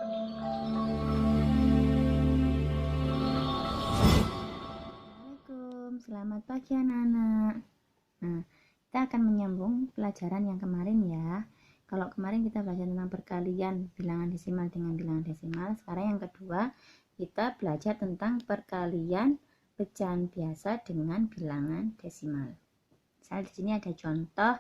Assalamualaikum, selamat pagi anak-anak. Nah, kita akan menyambung pelajaran yang kemarin ya. Kalau kemarin kita belajar tentang perkalian bilangan desimal dengan bilangan desimal, sekarang yang kedua kita belajar tentang perkalian pecahan biasa dengan bilangan desimal. Misalnya di sini ada contoh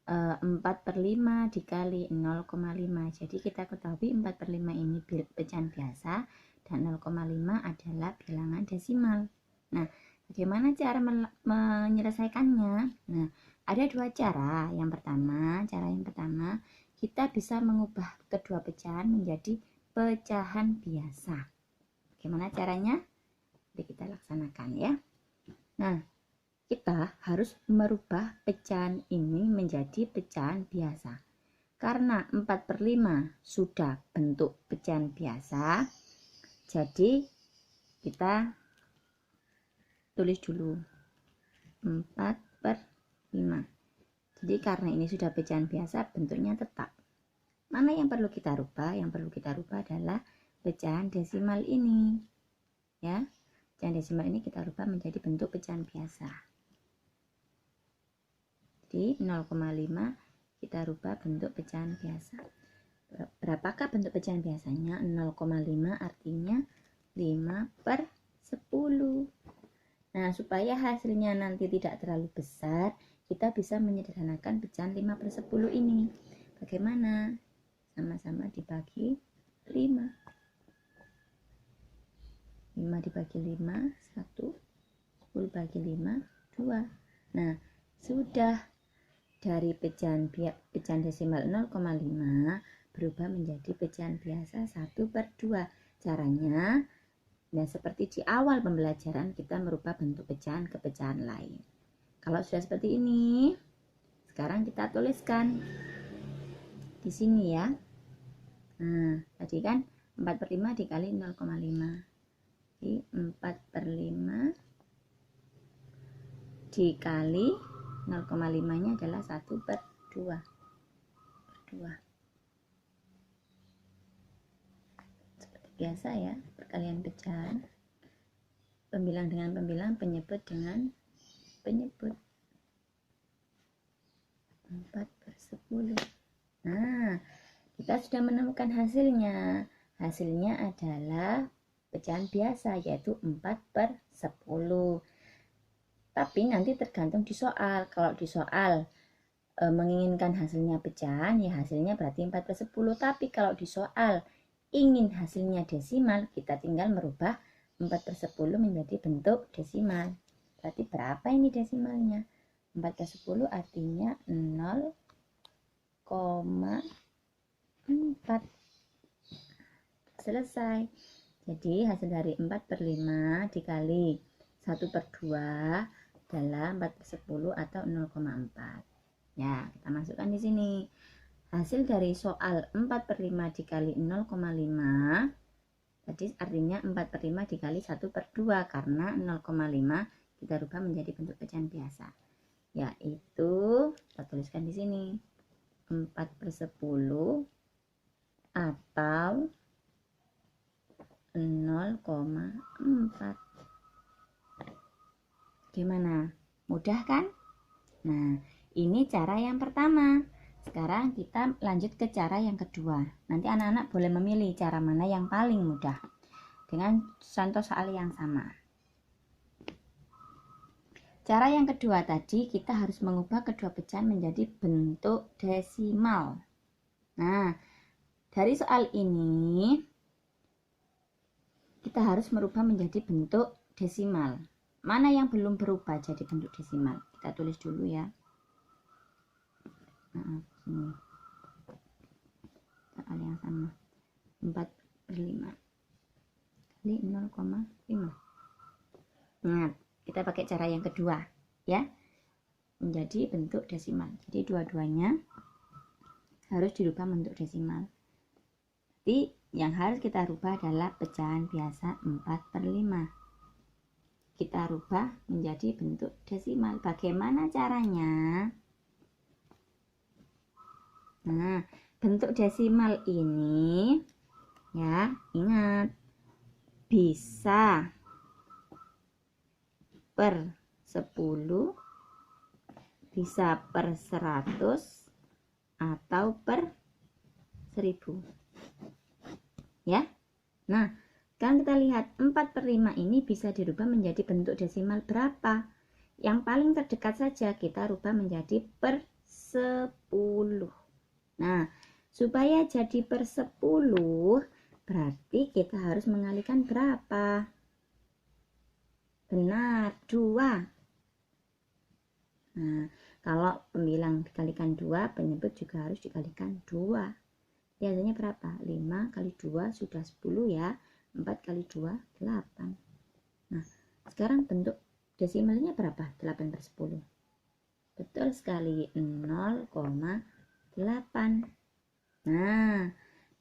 4/5 dikali 0,5. Jadi kita ketahui 4/5 ini pecahan biasa dan 0,5 adalah bilangan desimal. Nah, bagaimana cara menyelesaikannya? Nah, ada dua cara. Cara yang pertama, kita bisa mengubah kedua pecahan menjadi pecahan biasa. Bagaimana caranya? Mari kita laksanakan ya. Nah, kita harus merubah pecahan ini menjadi pecahan biasa. Karena 4/5 sudah bentuk pecahan biasa, jadi kita tulis dulu 4/5. Jadi karena ini sudah pecahan biasa, bentuknya tetap. Mana yang perlu kita rubah? Yang perlu kita rubah adalah pecahan desimal ini. Ya, pecahan desimal ini kita rubah menjadi bentuk pecahan biasa. Jadi 0,5 kita rubah bentuk pecahan biasa. Berapakah bentuk pecahan biasanya? 0,5 artinya 5/10. Nah, supaya hasilnya nanti tidak terlalu besar, kita bisa menyederhanakan pecahan 5/10 ini. Bagaimana? Sama-sama dibagi 5. 5 dibagi 5, 1. 10 bagi 5, 2. Nah, sudah dari pecahan desimal 0,5 berubah menjadi pecahan biasa 1/2. Caranya, nah seperti di awal pembelajaran kita merubah bentuk pecahan ke pecahan lain. Kalau sudah seperti ini, sekarang kita tuliskan di sini ya. Nah, tadi kan 4/5 dikali 0,5. Jadi 4/5 dikali 0,5 nya adalah 1/2. Seperti biasa ya, perkalian pecahan. Pembilang dengan pembilang, penyebut dengan penyebut. 4/10. Nah, kita sudah menemukan hasilnya. Hasilnya adalah pecahan biasa, yaitu 4/10. Tapi nanti tergantung di soal. Kalau di soal menginginkan hasilnya pecahan, ya hasilnya berarti 4/10. Tapi kalau di soal ingin hasilnya desimal, kita tinggal merubah 4/10 menjadi bentuk desimal. Berarti berapa ini desimalnya? 4/10 artinya 0,4. Selesai. Jadi hasil dari 4/5 dikali 1/2 adalah 4/10 atau 0,4. Ya, kita masukkan di sini. Hasil dari soal 4/5 dikali 0,5, jadi artinya 4/5 dikali 1/2 karena 0,5 kita rubah menjadi bentuk pecahan biasa. Yaitu kita tuliskan di sini 4/10 atau 0,4. Gimana? Mudah kan? Nah, ini cara yang pertama. Sekarang kita lanjut ke cara yang kedua. Nanti anak-anak boleh memilih cara mana yang paling mudah dengan contoh soal yang sama. Cara yang kedua tadi, kita harus mengubah kedua pecahan menjadi bentuk desimal. Nah, dari soal ini kita harus merubah menjadi bentuk desimal. Mana yang belum berubah jadi bentuk desimal? Kita tulis dulu ya. Nah, sini. Soal yang sama. 4/5 kali 0,5. Ingat, kita pakai cara yang kedua ya. Menjadi bentuk desimal. Jadi dua-duanya harus dirubah bentuk desimal. Jadi yang harus kita rubah adalah pecahan biasa 4/5. Kita rubah menjadi bentuk desimal. Bagaimana caranya? Nah, bentuk desimal ini Ya, ingat. Bisa per 10, bisa per 100, atau per 1000. Ya. Nah, sekarang kita lihat 4/5 ini bisa dirubah menjadi bentuk desimal berapa? Yang paling terdekat saja kita rubah menjadi per 10. Nah, supaya jadi per 10, berarti kita harus mengalikan berapa? Benar, 2. Nah, kalau pembilang dikalikan 2, penyebut juga harus dikalikan 2. Biasanya berapa? 5 kali 2 sudah 10 ya. 4 kali 2, 8. Nah, sekarang bentuk desimalnya berapa? 8 per 10. Betul sekali, 0,8. Nah,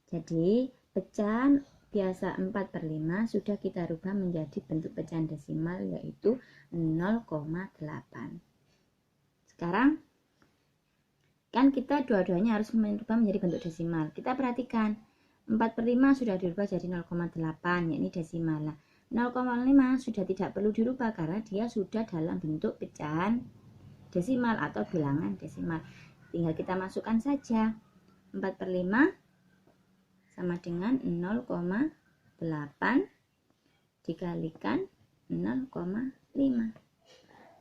jadi pecahan biasa 4/5 sudah kita rubah menjadi bentuk pecahan desimal, yaitu 0,8. Sekarang kan kita dua-duanya harus merubah menjadi bentuk desimal. Kita perhatikan 4/5 sudah dirubah jadi 0,8, yakni desimal. 0,5 sudah tidak perlu dirubah karena dia sudah dalam bentuk pecahan desimal atau bilangan desimal. Tinggal kita masukkan saja. 4/5 sama dengan 0,8 dikalikan 0,5.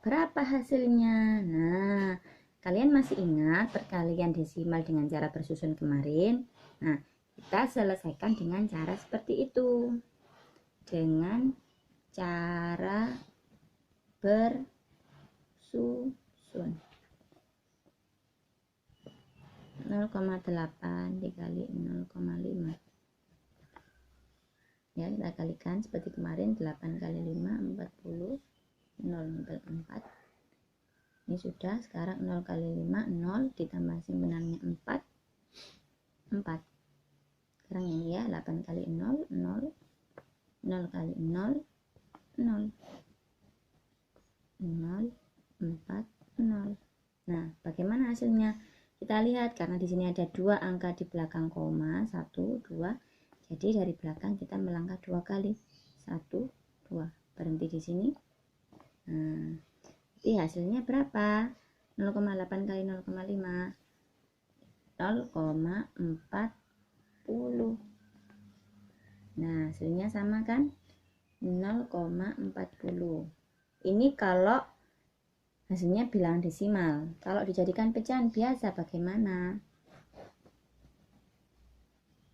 Berapa hasilnya? Nah, kalian masih ingat perkalian desimal dengan cara bersusun kemarin? Nah, kita selesaikan dengan cara seperti itu. Dengan cara bersusun. 0,8 dikali 0,5. Ya, kita kalikan seperti kemarin. 8 kali 5, 40. 0 4. Ini sudah. Sekarang 0 kali 5, 0 ditambah simpenannya 4. Sekarang ini ya, 8 kali 0, 0. 0 kali 0, 0. 0, 4, 0. Nah, bagaimana hasilnya? Kita lihat, karena di sini ada 2 angka di belakang koma, 1, 2. Jadi dari belakang kita melangkah 2 kali. 1, 2. Berhenti di sini. Nah, jadi hasilnya berapa? 0,8 kali 0,5. 0,40. Nah, hasilnya sama kan? 0,40. Ini kalau hasilnya bilangan desimal. Kalau dijadikan pecahan biasa bagaimana?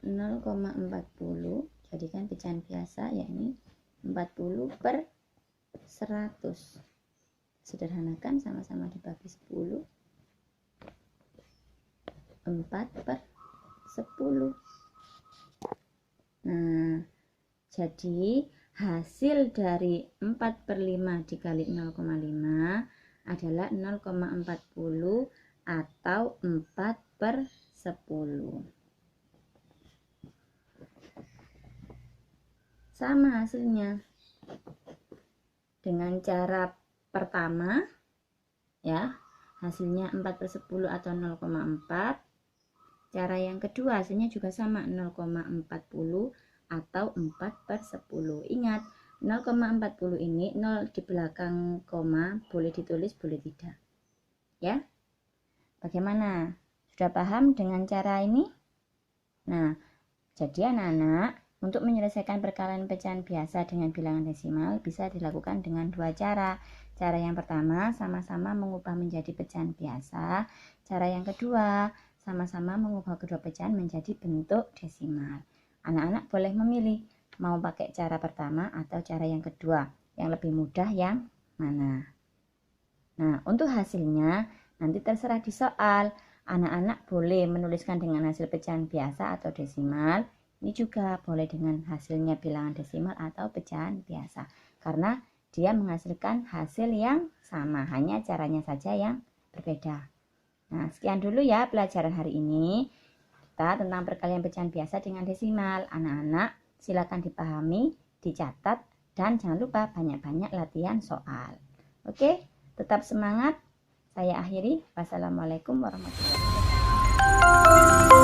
0,40 jadikan pecahan biasa, yakni 40 per 100. Sederhanakan, sama-sama dibagi 10. 4 per 10. Nah, jadi hasil dari 4/5 dikali 0,5 adalah 0,40 atau 4 per 10. Sama hasilnya. Dengan cara pertama, ya, hasilnya 4 per 10 atau 0,4. Cara yang kedua hasilnya juga sama, 0,40 atau 4 per 10. Ingat, 0,40 ini 0 di belakang koma boleh ditulis, boleh tidak. Ya. Bagaimana? Sudah paham dengan cara ini? Nah, jadi anak-anak, untuk menyelesaikan perkalian pecahan biasa dengan bilangan desimal bisa dilakukan dengan 2 cara. Cara yang pertama, sama-sama mengubah menjadi pecahan biasa. Cara yang kedua, sama-sama mengubah kedua pecahan menjadi bentuk desimal. Anak-anak boleh memilih mau pakai cara pertama atau cara yang kedua. Yang lebih mudah yang mana? Nah, untuk hasilnya nanti terserah di soal. Anak-anak boleh menuliskan dengan hasil pecahan biasa atau desimal. Ini juga boleh dengan hasilnya bilangan desimal atau pecahan biasa. Karena dia menghasilkan hasil yang sama, hanya caranya saja yang berbeda. Nah, sekian dulu ya pelajaran hari ini. Kita tentang perkalian pecahan biasa dengan desimal. Anak-anak silakan dipahami, dicatat, dan jangan lupa banyak-banyak latihan soal. Oke, tetap semangat. Saya akhiri. Wassalamualaikum warahmatullahi wabarakatuh.